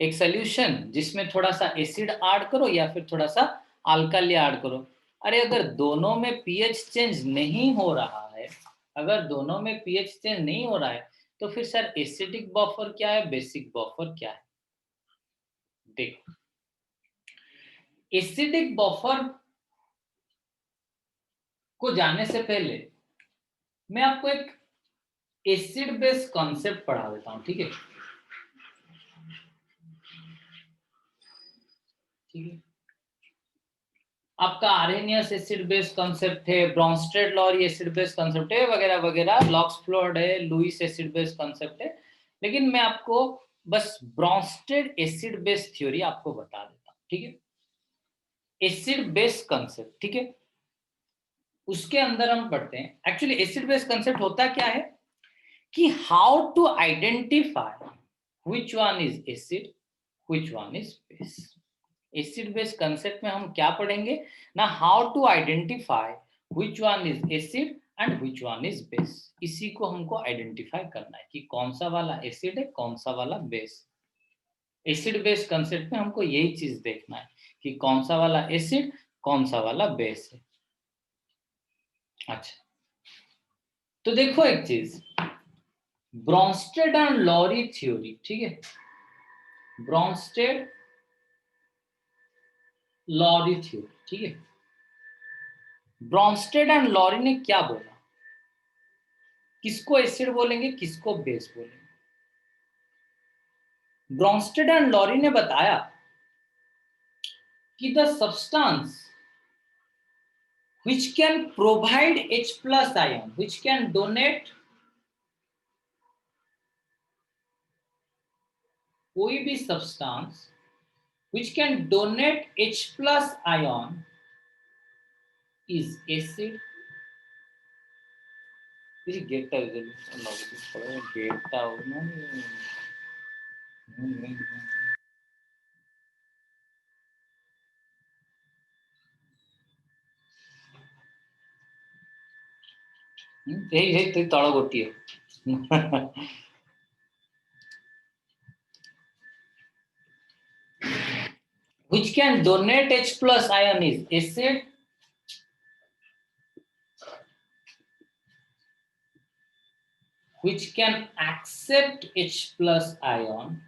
एक सोल्यूशन जिसमें थोड़ा सा एसिड ऐड करो या फिर थोड़ा सा अल्कली ऐड करो। अरे अगर दोनों में पीएच चेंज नहीं हो रहा है, अगर दोनों में पीएच चेंज नहीं हो रहा है, तो फिर सर एसिडिक बफर क्या है, बेसिक बफर क्या है? देखो, एसिडिक बफर को जानने से पहले मैं आपको एक एसिड बेस कॉन्सेप्ट पढ़ा देता हूं, ठीक है? ठीक है, आपका आर्हेनियस एसिड बेस कॉन्सेप्ट है, Bronsted Lowry acid base concept है, वगैरह वगैरह, लॉक्सफ्लोर्ड है, लुइस एसिड बेस कॉन्सेप्ट है। लेकिन मैं आपको बस ब्रॉन्स्टेड एसिड बेस थ्योरी आपको बता देता हूं, ठीक है? एसिड बेस कॉन्सेप्ट, ठीक है, उसके अंदर हम पढ़ते हैं। एक्चुअली एसिड बेस कॉन्सेप्ट होता क्या है कि how to identify which one is acid, which one is base. Acid base concept में हम क्या पढ़ेंगे ना, how to identify which one is acid and which one is base. इसी को हमको आइडेंटिफाई करना है कि कौन सा वाला एसिड है, कौन सा वाला बेस। एसिड बेस कंसेप्ट में हमको यही चीज देखना है कि कौन सा वाला एसिड, कौन सा वाला बेस है। अच्छा, तो देखो एक चीज, ब्रॉन्स्टेड एंड लॉरी थ्योरी, ठीक है, ब्रॉन्स्टेड लॉरी थ्योरी, ठीक है। ब्रॉन्स्टेड एंड लॉरी ने क्या बोला, किसको एसिड बोलेंगे, किसको बेस बोलेंगे? ब्रॉन्स्टेड एंड लॉरी ने बताया कि the substance which can provide H plus ion, which can donate, कोई भी substance which can donate H plus ion is acid. this गेटटा गेटटा यही तଳ ଗୋଟିଏ which can donate H plus ion is acid, which can accept H plus ion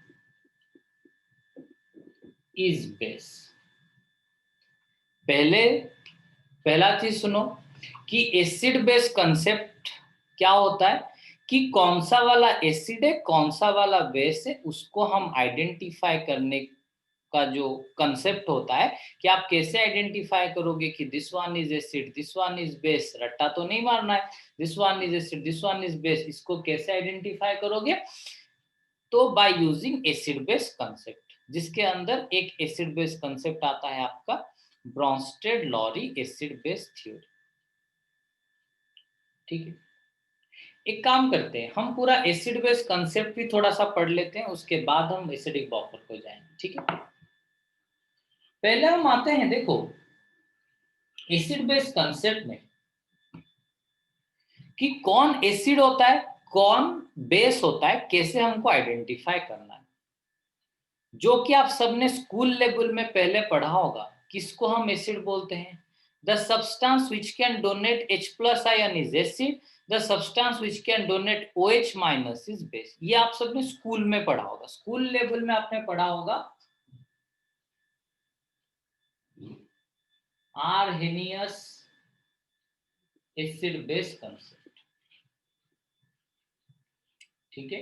is base. पहला चीज सुनो कि acid base concept क्या होता है कि कौन सा वाला एसिड है, कौन सा वाला बेस है, उसको हम आइडेंटिफाई करने का जो कंसेप्ट होता है कि आप कैसे आइडेंटिफाई करोगे कि this one is acid, this one is base. रट्टा तो नहीं मारना है, this one is acid, this one is base. इसको कैसे आइडेंटिफाई करोगे? तो by using acid base concept, जिसके अंदर एक एसिड बेस कंसेप्ट आता है आपका Bronsted Lowry acid base theory, ठीक है। एक काम करते हैं, हम पूरा एसिड बेस कंसेप्ट भी थोड़ा सा पढ़ लेते हैं, उसके बाद हम एसिडिक बफर को जाएंगे, ठीक है। पहले हम आते हैं, देखो एसिड बेस कंसेप्ट में कि कौन एसिड होता है, कौन बेस होता है, कैसे हमको आइडेंटिफाई करना है। जो कि आप सबने स्कूल लेवल में पहले पढ़ा होगा, किसको हम एसिड बोलते हैं? The substance which can donate H plus ion is acid, the substance which can donate OH minus is base. ये आप सबने स्कूल में पढ़ा होगा, स्कूल लेवल में आपने पढ़ा होगा आर्हेनियस एसिड बेस कंसेप्ट, ठीक है।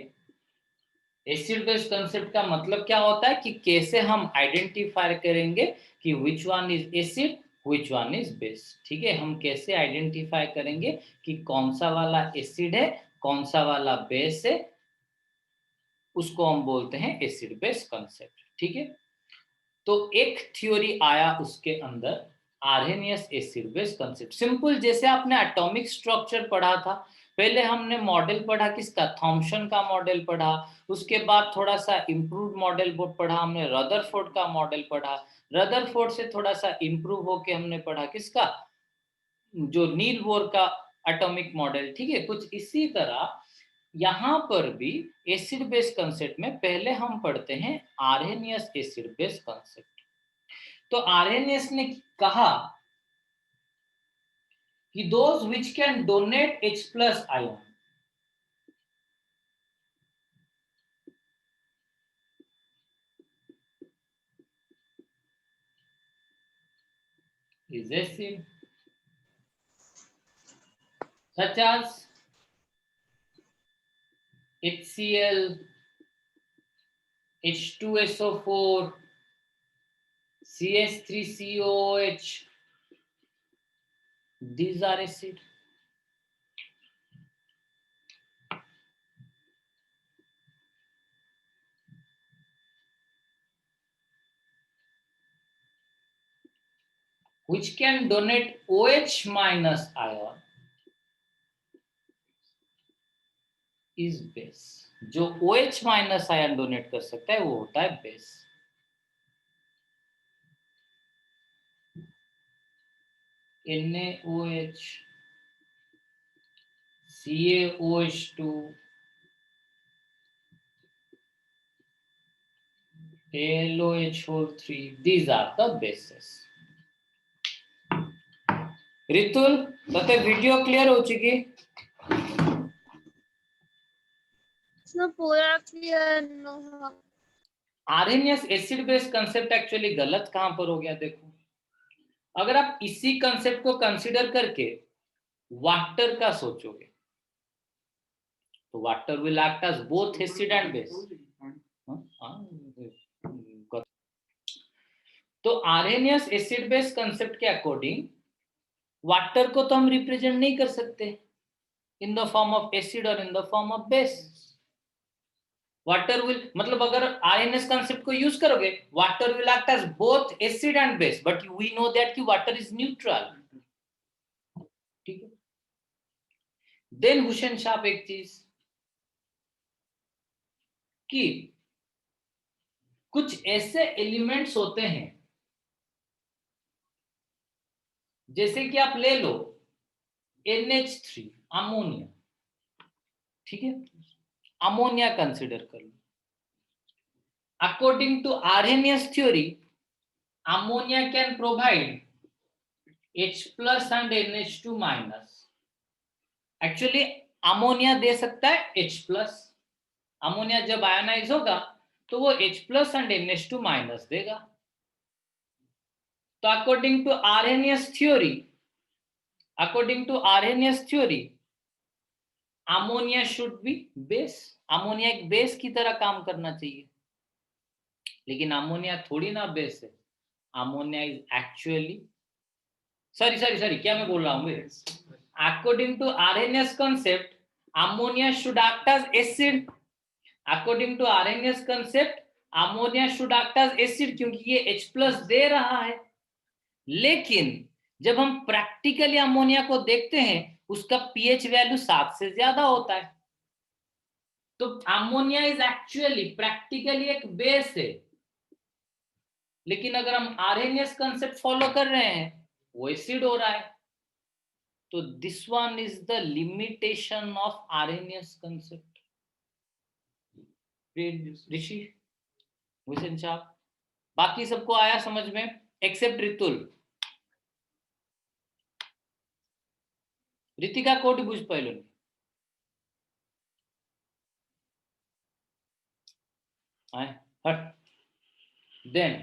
एसिड बेस कंसेप्ट का मतलब क्या होता है कि कैसे हम आइडेंटिफाई करेंगे कि which one is acid, which one is base, ठीक है। हम कैसे आइडेंटिफाई करेंगे कि कौन सा वाला एसिड है, कौन सा वाला बेस है, उसको हम बोलते हैं एसिड बेस कंसेप्ट, ठीक है। तो एक थ्योरी आया उसके अंदर, Arrhenius acid base concept. Simple, जैसे आपने एटॉमिक स्ट्रक्चर पढ़ा था, पहले हमने मॉडल पढ़ा किसका, थॉम्सन का मॉडल पढ़ा, उसके बाद थोड़ा सा इम्प्रूव मॉडल पढ़ा हमने, रदरफोर्ड का मॉडल पढ़ा, रदरफोर्ड से थोड़ा सा इम्प्रूव होके हमने पढ़ा किसका, जो नील बोर का एटॉमिक मॉडल, ठीक है। कुछ इसी तरह यहां पर भी एसिड बेस कंसेप्ट में पहले हम पढ़ते हैं आर्हेनियस एसिड बेस कंसेप्ट। तो आर्हेनियस ने कहा कि those which can donate H plus ion is acid such as HCl, H2SO4, CH3COOH. These are acid. Which can donate OH minus ion is base. जो OH माइनस आयन डोनेट कर सकता है वो होता है base. NaOH, CaOH2, AlOH3, these are the bases. Ritul तते video clear हो चुकी? पूरा क्लियर न। Arrhenius acid base concept actually गलत कहां पर हो गया देखो। अगर आप इसी कंसेप्ट को कंसीडर करके वाटर का सोचोगे तो water will act as both acid and base. तो आर्हेनियस एसिड बेस कंसेप्ट के अकॉर्डिंग वाटर को तो हम रिप्रेजेंट नहीं कर सकते in the form of acid और in the form of base. Water will मतलब अगर आरएनएस कंसेप्ट को यूज करोगे water will act as both acid and base, but we know that कि वाटर इज न्यूट्रल। ठीक है। देन हुसैन साहब एक चीज कि कुछ ऐसे एलिमेंट्स होते हैं जैसे कि आप ले लो NH3 अमोनिया, ठीक है, अमोनिया कंसिडर कर लो। According to Arrhenius theory ammonia can provide H plus and NH2 minus. Actually ammonia दे सकता है H प्लस। अमोनिया जब आयोनाइज होगा तो वो H plus and NH2 minus देगा। तो according to Arrhenius theory ammonia should be base. Ammonia एक बेस की तरह काम करना चाहिए, लेकिन अमोनिया थोड़ी ना बेस है। अमोनिया इज एक्चुअली सॉरी क्या मैं बोल रहा हूँ। According to Arrhenius concept ammonia should act as acid. According to Arrhenius concept ammonia should act as acid क्योंकि ये H प्लस दे रहा है। लेकिन जब हम प्रैक्टिकली अमोनिया को देखते हैं उसका पीएच वैल्यू 7 से ज्यादा होता है। तो अमोनिया इज एक्चुअली प्रैक्टिकली एक बेस है, लेकिन अगर हम आरएनएस कंसेप्ट फॉलो कर रहे हैं वो एसिड हो रहा है। तो this one is the limitation of Arrhenius concept. Rishi, Hussain साहब, बाकी सबको आया समझ में एक्सेप्ट ऋतुल। ऋतिका कोटी बुझ पाइल हट। देन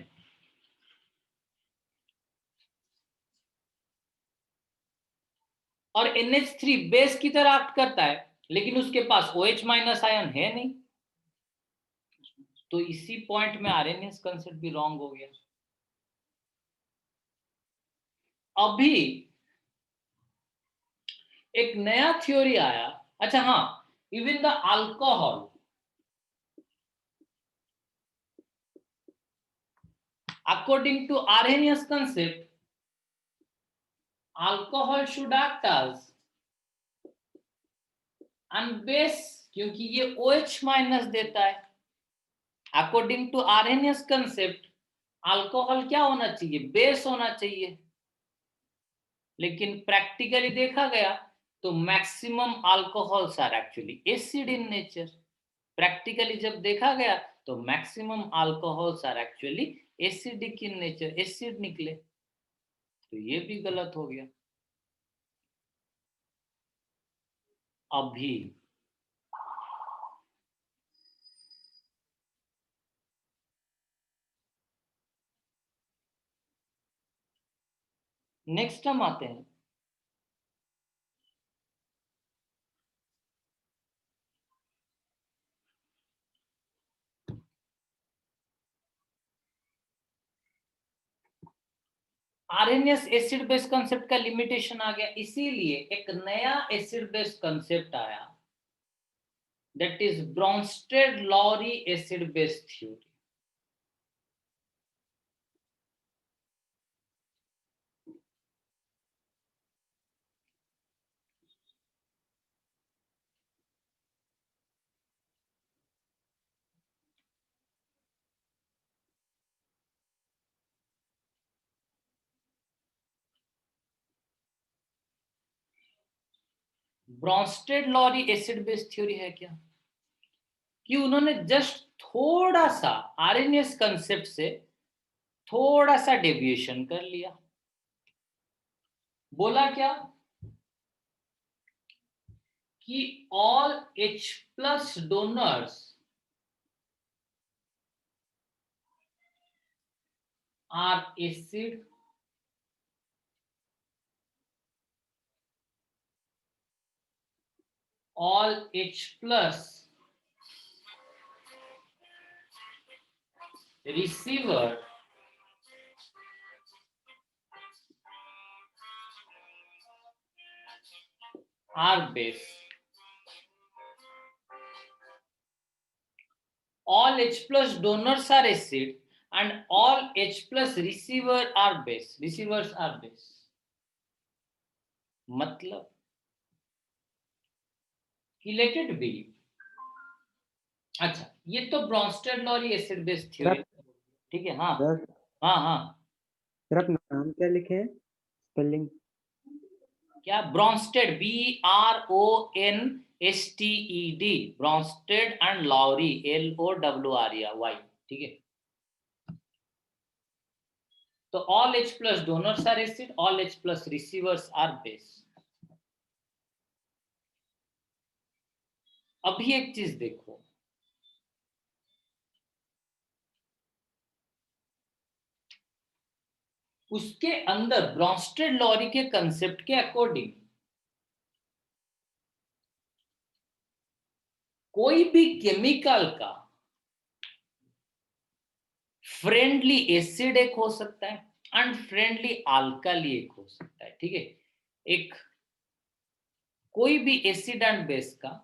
और NH3 बेस की तरह एक्ट करता है लेकिन उसके पास OH माइनस आयन है नहीं। तो इसी पॉइंट में आरएनएस कंसेप्ट भी रॉन्ग हो गया। अभी एक नया थ्योरी आया। अच्छा हाँ, even the alcohol, according to Arrhenius concept alcohol should act as an base क्योंकि ये OH माइनस देता है। According to Arrhenius concept alcohol क्या होना चाहिए? बेस होना चाहिए। लेकिन प्रैक्टिकली देखा गया तो maximum alcohols are actually acid in nature. Practically जब देखा गया तो maximum alcohols are actually acidic in nature, acid निकले, तो ये भी गलत हो गया। अभी नेक्स्ट हम आते हैं आरएनएस एसिड बेस कंसेप्ट का लिमिटेशन आ गया, इसीलिए एक नया एसिड बेस कंसेप्ट आया, that is Bronsted Lowry acid base theory. Bronsted Lowry acid base theory है क्या, कि उन्होंने जस्ट थोड़ा सा आरएनएस कंसेप्ट से थोड़ा सा डेविएशन कर लिया। बोला क्या कि all H plus donors are acid all H plus receiver are base, all H plus donors are acid and all H plus receiver are base, receivers are base। मतलब कि लेट इट बी। अच्छा, ये तो Bronsted Lowry acid base theory, ठीक है। हाँ हाँ हाँ, सर आप नाम क्या लिखे हैं, स्पेलिंग? क्या Bronsted, BRONSTED, Bronsted and Lowry LOWRY, ठीक है। तो all H plus donors are acid, all H plus receivers are base। अभी एक चीज देखो, उसके अंदर ब्रॉन्स्टेड लॉरी के कंसेप्ट के अकॉर्डिंग कोई भी केमिकल का फ्रेंडली एसिड एक हो सकता है, अनफ्रेंडली अल्काली एक हो सकता है, ठीक है। एक कोई भी एसिड एंड बेस का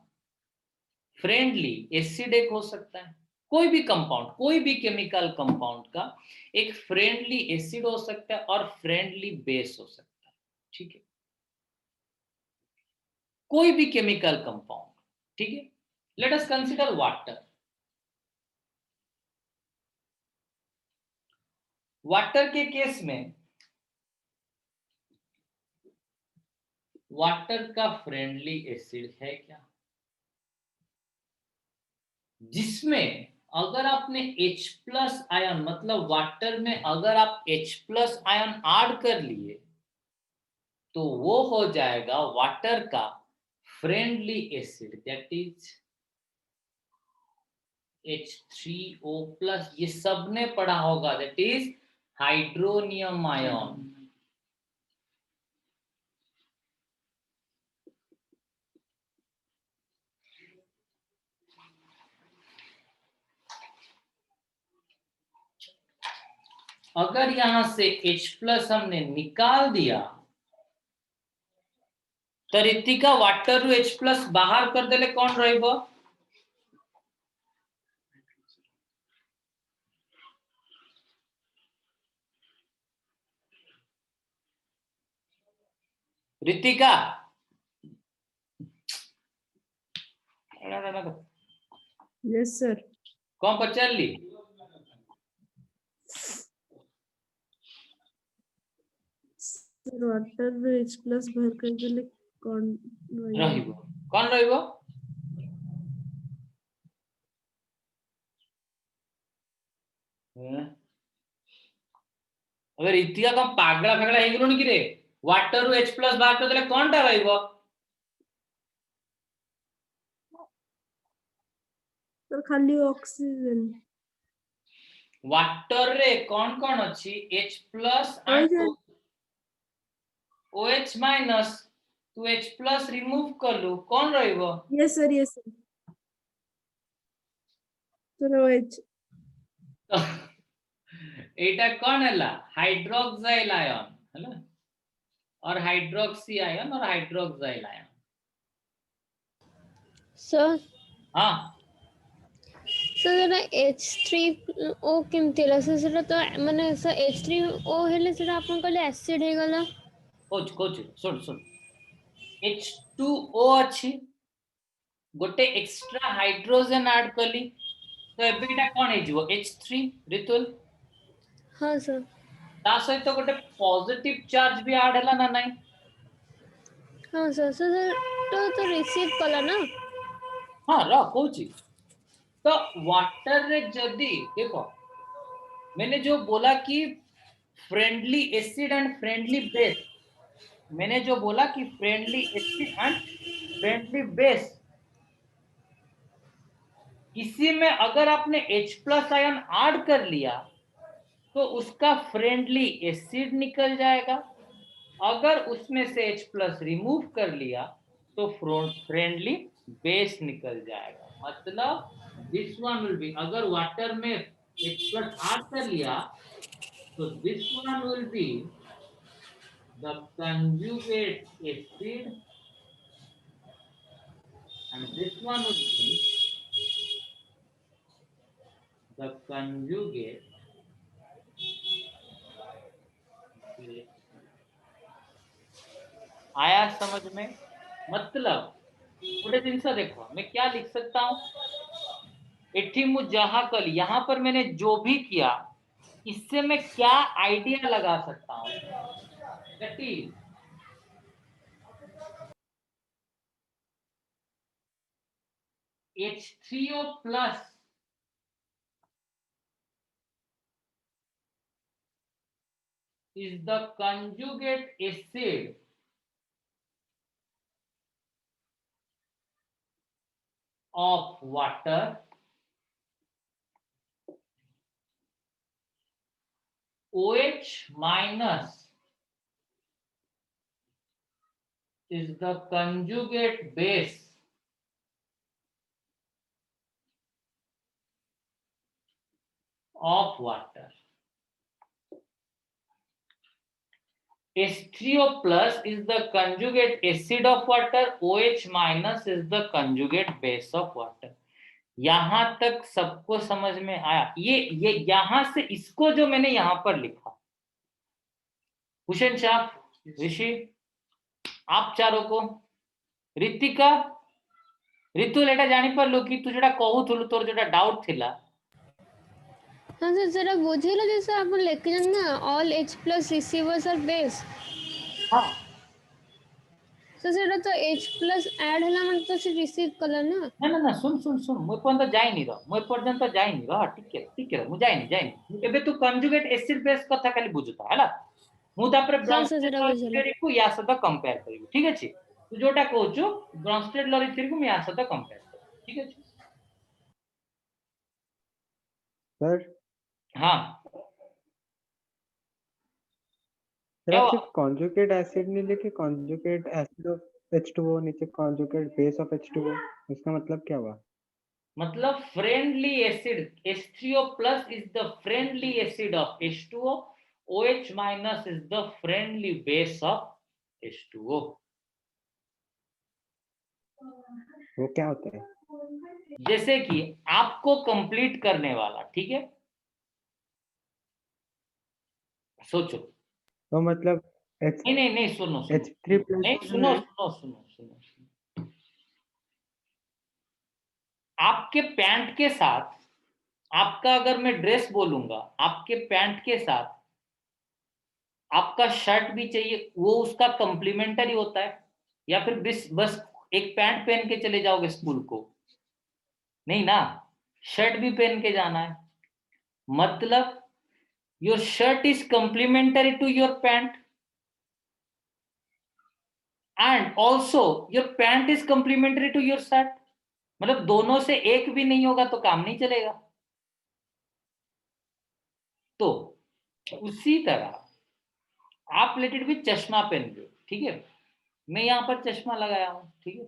फ्रेंडली एसिड एक हो सकता है, कोई भी कंपाउंड, कोई भी केमिकल कंपाउंड का एक फ्रेंडली एसिड हो सकता है और फ्रेंडली बेस हो सकता है, ठीक है। कोई भी केमिकल कंपाउंड, ठीक है। Let us consider water. Water के केस में वाटर का फ्रेंडली एसिड है क्या, जिसमें अगर आपने H प्लस आयन, मतलब वाटर में अगर आप H प्लस आयन ऐड कर लिए तो वो हो जाएगा वाटर का friendly acid, that is H3O plus. ये सबने पढ़ा होगा, दैट इज हाइड्रोनियम आयन। अगर यहां से H प्लस हमने निकाल दिया तो रितिका वाटर H प्लस बाहर कर देले कौन रहेगा, रितिका? Yes sir. कौन पचल ली? सर वाटर H प्लस भर कर देले कौन रहिबो कौन रहिबो अगर इतिया कम पागला फेगला हेगलुन कि रे वाटर रु H+ बाहर कर देले कोनटा रहिबो सर खाली ऑक्सीजन वाटर रे कौन अच्छी H+ OH and OH minus तू H+ रिमूव करलु कौन रहिबो यस सर सर OH एटा कौन हैला हाइड्रोक्साइल आयन हैला और हाइड्रोक्सी आयन और हाइड्रोक्साइल आयन सर हाँ सर जरा H3O केमती ला सर सेटा तो माने सर H3O हेले सेटा आपन कहले एसिड हे गला कोच सुन H2O अच्छी गोटे एक्स्ट्रा हाइड्रोजन ऐड कली तो एबीटा कौन है जीवो H3 रितुल हां सर ता सहित तो गोटे पॉजिटिव चार्ज भी ऐड हैला ना नहीं हां सर सर तो रिसीव कला ना हाँ र कोची तो वाटर रे जदी देखो मैंने जो बोला कि friendly acid and friendly base मैंने जो बोला कि friendly acid and friendly base इसी में अगर आपने H+ आयन ऐड कर लिया तो उसका फ्रेंडली एसिड निकल जाएगा अगर उसमें से H+ रिमूव कर लिया तो फ्रेंडली बेस निकल जाएगा मतलब दिस वन विल बी अगर वाटर में H+ ऐड कर लिया तो this one will be the conjugate acid and this one would be the conjugate base. आया समझ में मतलब थोड़े दिन से देखो मैं क्या लिख सकता हूं एठी मु जहां कल यहां पर मैंने जो भी किया इससे मैं क्या आइडिया लगा सकता हूं that is H3O+ is the conjugate acid of water OH minus is the conjugate base of water. H3O+ is the conjugate acid of water. OH minus is the conjugate base of water. यहां तक सबको समझ में आया ये यहां से इसको जो मैंने यहां पर लिखा भूषण साहब ऋषि आप चारों को ऋतिका ऋतु एटा जानी परलु कि तू जेटा कहूथुलु तोर जेटा डाउट थिला हां सर जरा बुझेला जैसे आपन लेकिन ना all H+ receivers are base हां सर सेटा तो H+ ऐड हला मन तो से रिसीव कला ना ना सुन मोर पर्यंत जाइनी र मोर पर्यंत जाइनी र ठीक है मु जाइनी एबे तू कंजुगेट एसिड बेस कथा खाली बुझुता हैला मु तापर ब्रॉन्स्टेड लॉ थ्योरी को या सहित कंपेयर करिवि ठीक अछि तू जोटा कहउछु ब्रॉन्स्टेड लॉ थ्योरी को मैं या सहित कंपेयर करिवि ठीक अछि सर हां सर आप सिर्फ कॉन्जुगेट एसिड नहीं लिखे कॉन्जुगेट एसिड ऑफ H2O नीचे कॉन्जुगेट बेस ऑफ H2O इसका मतलब क्या हुआ मतलब friendly acid H3O+ is the friendly acid of H2O OH minus is the friendly base of H2O वो क्या होता है जैसे कि आपको कंप्लीट करने वाला ठीक है सोचो तो मतलब नहीं सुनो H3+ नहीं सुनो आपके पैंट के साथ आपका अगर मैं ड्रेस बोलूंगा आपके पैंट के साथ आपका शर्ट भी चाहिए वो उसका कंप्लीमेंटरी होता है या फिर बस एक पैंट पहन के चले जाओगे स्कूल को? नहीं ना, शर्ट भी पहन के जाना है। मतलब your shirt is complementary to your pant and also your pant is complementary to your shirt. मतलब दोनों से एक भी नहीं होगा तो काम नहीं चलेगा। तो उसी तरह आप रिलेटेड भी चश्मा पहन लो, ठीक है, मैं यहां पर चश्मा लगाया हूं, ठीक है,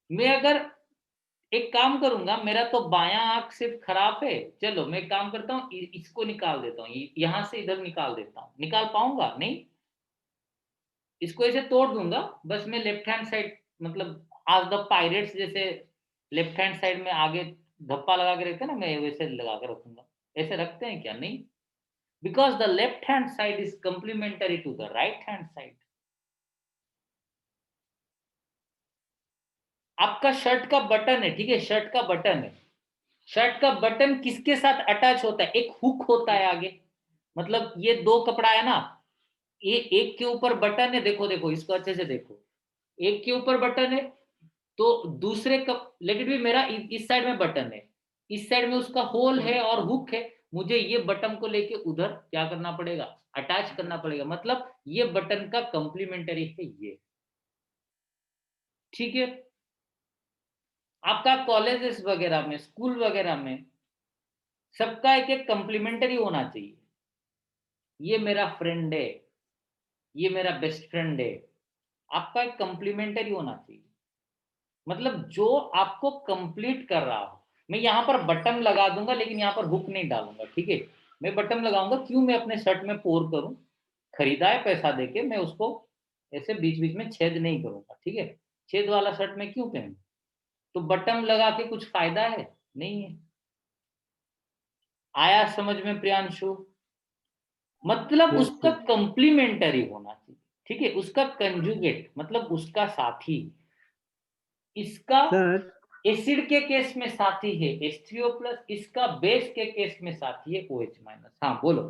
मैं अगर एक काम करूंगा, मेरा तो बायां आंख सिर्फ खराब है, चलो मैं एक काम करता हूँ, इसको निकाल देता हूँ, यहां से इधर निकाल देता हूँ, निकाल पाऊंगा नहीं, इसको ऐसे तोड़ दूंगा, बस मैं लेफ्ट हैंड साइड, मतलब आज द पायरेट्स जैसे लेफ्ट हैंड साइड में आगे धप्पा लगा के रखते हैं ना, मैं वैसे लगा के रखूंगा। ऐसे रखते हैं क्या? नहीं, because the left hand side is complementary to the right hand side. आपका शर्ट का बटन है, ठीक है, शर्ट का बटन है, शर्ट का बटन किसके साथ अटैच होता है? एक हुक होता है आगे, मतलब ये दो कपड़ा है ना, ये एक के ऊपर बटन है, देखो देखो इसको अच्छे से देखो, एक के ऊपर बटन है, तो दूसरे कप लेट इट भी मेरा इस साइड में बटन है, इस साइड में उसका होल है और हुक है, मुझे ये बटन को लेके उधर क्या करना पड़ेगा? अटैच करना पड़ेगा, मतलब ये बटन का कंप्लीमेंटरी है ये, ठीक है। आपका कॉलेजेस वगैरह में, स्कूल वगैरह में सबका एक एक कंप्लीमेंटरी होना चाहिए। ये मेरा फ्रेंड है, ये मेरा बेस्ट फ्रेंड है, आपका एक कंप्लीमेंटरी होना चाहिए, मतलब जो आपको कंप्लीट कर रहा हो। मैं यहाँ पर बटन लगा दूंगा लेकिन यहाँ पर हुक नहीं डालूंगा, ठीक है, मैं बटन लगाऊंगा, क्यों? मैं अपने शर्ट में पोर करूं, खरीदा है पैसा देके, मैं उसको ऐसे बीच बीच में छेद नहीं करूंगा, ठीक है, छेद वाला शर्ट में क्यों पहनूं? तो बटन लगा के कुछ फायदा है? नहीं है। आया समझ में प्रियांशु? मतलब यस उसका सर। कंप्लीमेंटरी होना चाहिए, ठीक है, उसका कंजुगेट मतलब उसका साथी। इसका सर एसिड के केस में साथी है H3O प्लस, इसका बेस के केस में साथी है OH माइनस। हाँ बोलो।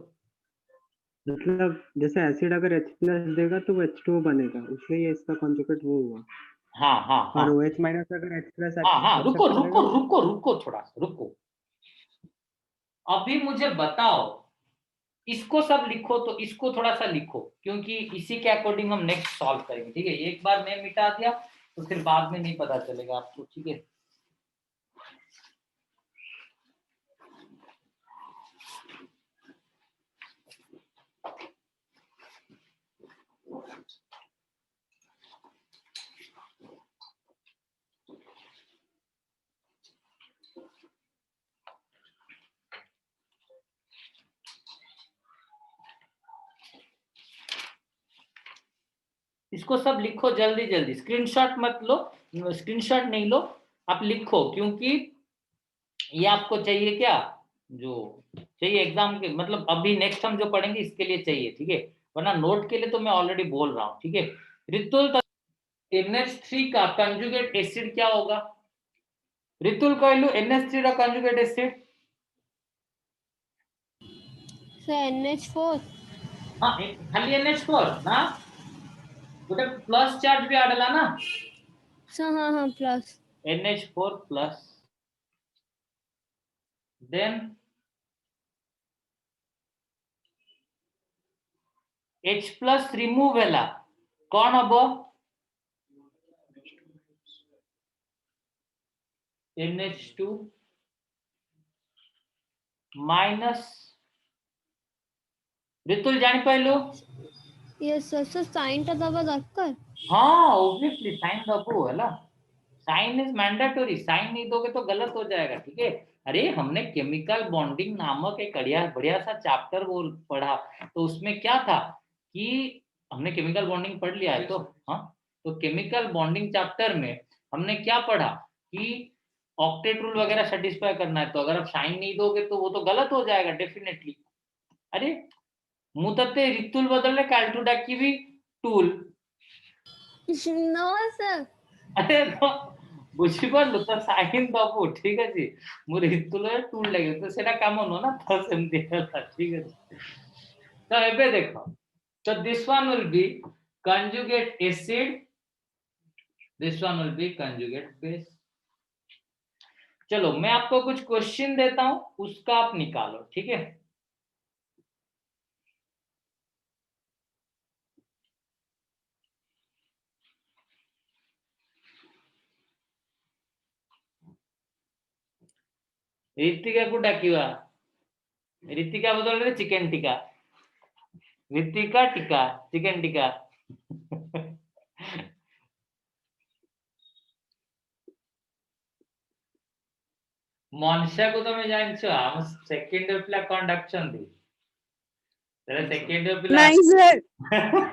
मतलब जैसे एसिड अगर H प्लस देगा तो वो H2O बनेगा, इसलिए इसका कॉन्जुगेट वो हुआ। हाँ हाँ हाँ और OH माइनस अगर H प्लस हाँ हाँ, रुको एक्सेप्ट रुको करेगा तो रुको रुको थोड़ा सा रुको, अभी मुझे बताओ, इसको सब लिखो, तो इसको थोड़ा सा लिखो, क्योंकि इसी के अकॉर्डिंग हम नेक्स्ट सॉल्व करेंगे, ठीक है, एक बार मैं मिटा दिया तो फिर बाद में नहीं पता चलेगा आपको, ठीक है। इसको सब लिखो जल्दी जल्दी, स्क्रीनशॉट मत लो, स्क्रीनशॉट नहीं लो, आप लिखो, क्योंकि ये आपको चाहिए क्या, जो चाहिए एग्जाम के, मतलब अभी नेक्स्ट हम जो पढ़ेंगे इसके लिए चाहिए, ठीक है, वरना नोट के लिए तो मैं ऑलरेडी बोल रहा हूँ, ठीक है। रितुल, NH3 का कंजुगेट एसिड क्या होगा? रितुल कहलू NH3 का कंजुगेट एसिड? Sir NH4। हाँ खाली NH4 ना, गोटे प्लस चार्ज भी आडला ना, सर हाँ हाँ plus. NH4 plus, then H plus remove है कौन हम? NH2 माइनस, रितुल जानी पाइलु? यस सर, सर साइन टा दबा दरकार। हाँ ऑब्वियसली साइन दबो है ना, साइन इज मैंडेटरी, साइन नहीं दोगे तो गलत हो जाएगा, ठीक है। अरे हमने केमिकल बॉन्डिंग नामक एक बढ़िया बढ़िया सा चैप्टर वो पढ़ा, तो उसमें क्या था कि हमने केमिकल बॉन्डिंग पढ़ लिया है तो, हाँ, तो केमिकल बॉन्डिंग चैप्टर में हमने क्या पढ़ा कि ऑक्टेट रूल वगैरह सेटिस्फाई करना है, तो अगर आप साइन नहीं दोगे तो वो तो गलत हो जाएगा डेफिनेटली। अरे मुतते रितुल बदलले कैल्टुडा की भी टूल, नो सर। अरे बुझिपारलु तो साइन दबो, ठीक अछि, मोर हितुल टूल लागे तो सेटा काम नो ना, तो सेमती हला, ठीक अछि। तो एबे देखो, तो this one will be conjugate acid, this one will be conjugate base. चलो मैं आपको कुछ क्वेश्चन देता हूं, उसका आप निकालो, ठीक है? ऋतिका को डाकिवा, ऋतिका बदल रहे चिकन टिक्का, ऋतिका टिक्का चिकन टिक्का। मनुष्य को तो मैं जानछ हम सेकंड इयर पिला कोन डाकछंती तेरे सेकंड इयर पिला नहीं सर,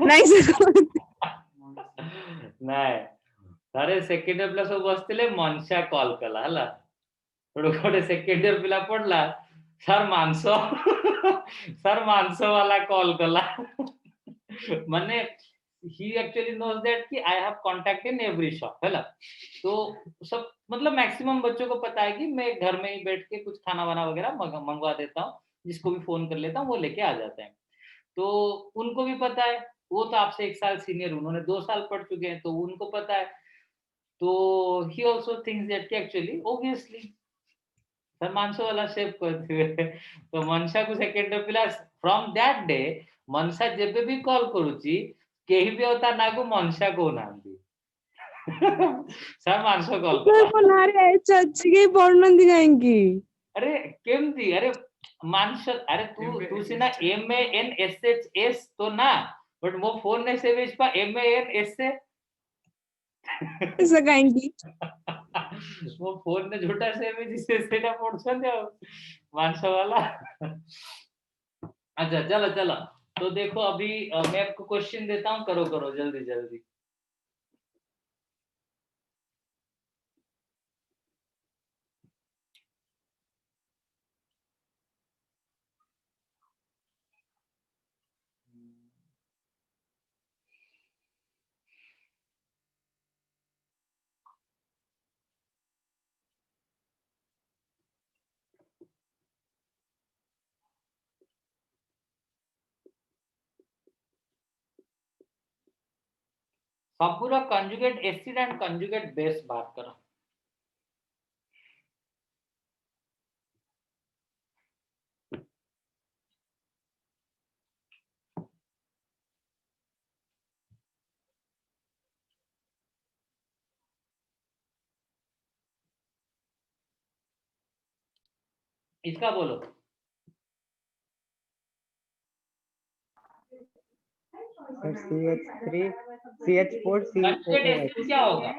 नहीं सर। नहीं तारे सेकंड इयर पिला सब बसतिले मनुष्य कॉल कला हला थोड़ो कोडे सेकंड इयर पिला पडला सर मानसो वाला कॉल कला माने he actually knows that कि I have contact in every shop है ना, तो सब मतलब मैक्सिमम बच्चों को पता है कि मैं घर में ही बैठ के कुछ खाना वाना वगैरह मंगवा देता हूँ, जिसको भी फोन कर लेता हूँ वो लेके आ जाते हैं, तो उनको भी पता है, वो तो आपसे 1 साल सीनियर, उन्होंने 2 साल पढ़ चुके हैं तो उनको पता है, तो he also thinks that कि actually obviously सर मानसो वाला सेव करते हुए तो मनसा को सेकंड पिला फ्रॉम दैट डे मनसा जेबे भी कॉल करूची केही भी होता ना को मनसा को नांदी सर मानसो कॉल सर करा नारे अच्छी के पढ़नंदी काहेंकी? अरे केमती अरे मानस अरे तू सीना MANSHS तो ना बट मो फोन ने सेवेज पा MANS से ऐसा काहेंकी? वो फोन ने झूठा सेवेज से सेटा पड़छन दे मानसो वाला। अच्छा चलो चलो, तो देखो अभी मैं आपको क्वेश्चन देता हूँ, करो करो जल्दी जल्दी। सब पूरा conjugate acid and conjugate base बात करो। इसका बोलो CH3 CH4 conjugate COOH acid क्या होगा?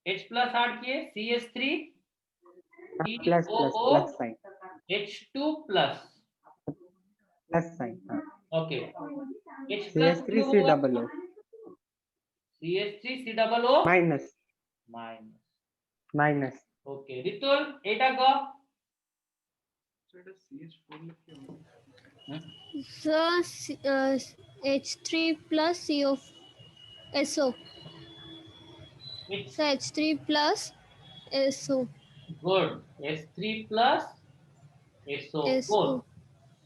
H प्लस ऐड किए CH3 plus plus sign H2 plus sign, हाँ okay H plus CH3 C double O CH3 C double O minus minus okay Ritul एटा को sir H3 plus SO, it's sir H3 plus SO, good H3 plus SO SO,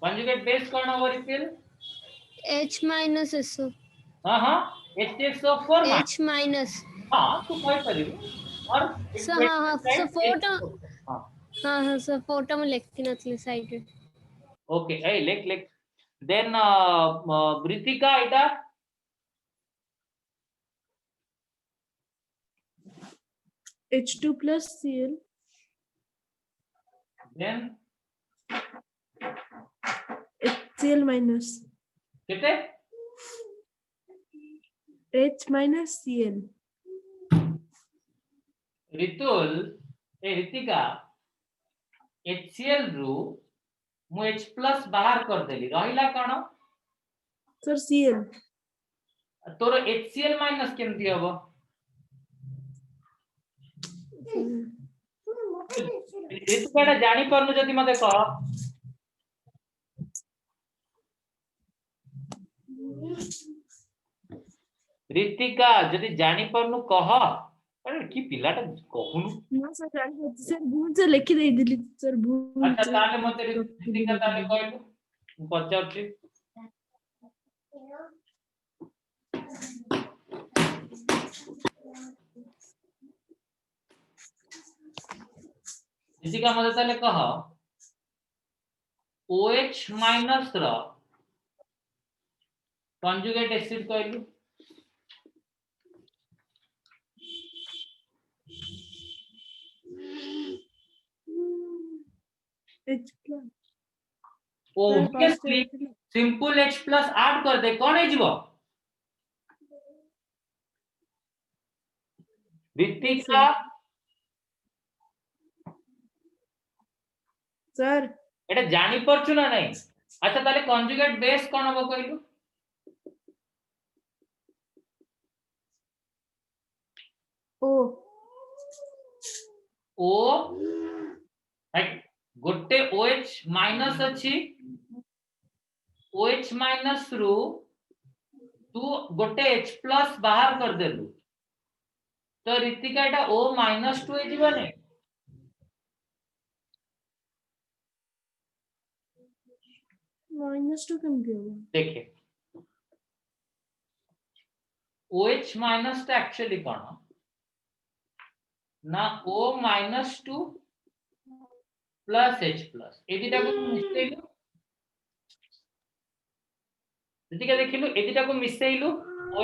conjugate base कौन होगा Ritul? H minus SO, हाँ हाँ H2SO4 minus H minus, हाँ तू कह परिबो और सर हाँ सर फोटो, हाँ हाँ सर फोटो में लिखती नथली साइड। ओके ए लेख देन ब्रितिका इटा H2 plus Cl then HCl minus कितने H minus Cl रितुल ए ऋतिका HCl रु मु H प्लस बाहर कर देली रहिला कण सर Cl तोर HCl माइनस केमती हबो? ऋतिका जानी परनु जदी मते कह ऋतिका जदी जानी परनु कह अरे की पिलाटा कहूनु ना सर जानी सर भूल से लिखि दे दिली सर भूल अच्छा ताले मते ऋतिका ताले कहलु पचाउछि ऋतिका मते ताले कह OH minus rho conjugate acid कहलु H plus obviously simple H plus add कर दे कोन हे जीवो ऋतिका सर एटा जानि परछु ना नहीं अच्छा ताले कंजुगेट बेस कोन हबो कहलु O राइट गोटे OH माइनस अछि OH माइनस रु तू गोटे H प्लस बाहर कर देलु तो ऋतिका एटा O माइनस 2 हे जीवने -2 केमती होगा देखे OH माइनस टा एक्चुअली कोन ना O minus 2 plus H plus ए दिटा को मिसेइलु ऋतिका देखिलु ए दिटा को मिसेइलु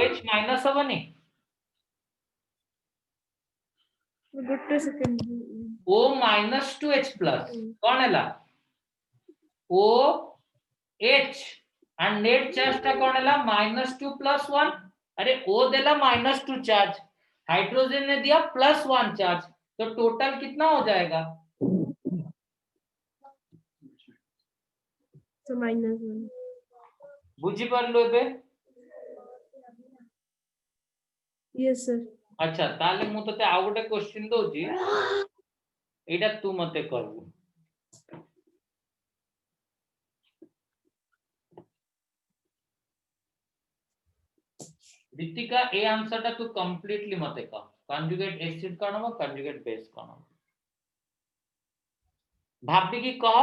OH माइनस हबनी गोटे second O minus 2 H plus कोन हैला O H and net charge टा कोन हैला -2 + 1 अरे O देला -2 चार्ज हाइड्रोजन ने दिया +1 चार्ज तो टोटल कितना हो जाएगा तो -1 बुझी परलो एबे यस सर अच्छा ताले मु तते आ गोटे क्वेश्चन दोजी एटा तू मते करबू ऋतिका ए आंसर टा तू कंप्लीटली मते कह कंजुगेट एसिड कोन हो कंजुगेट बेस कोन हो भाबी की कह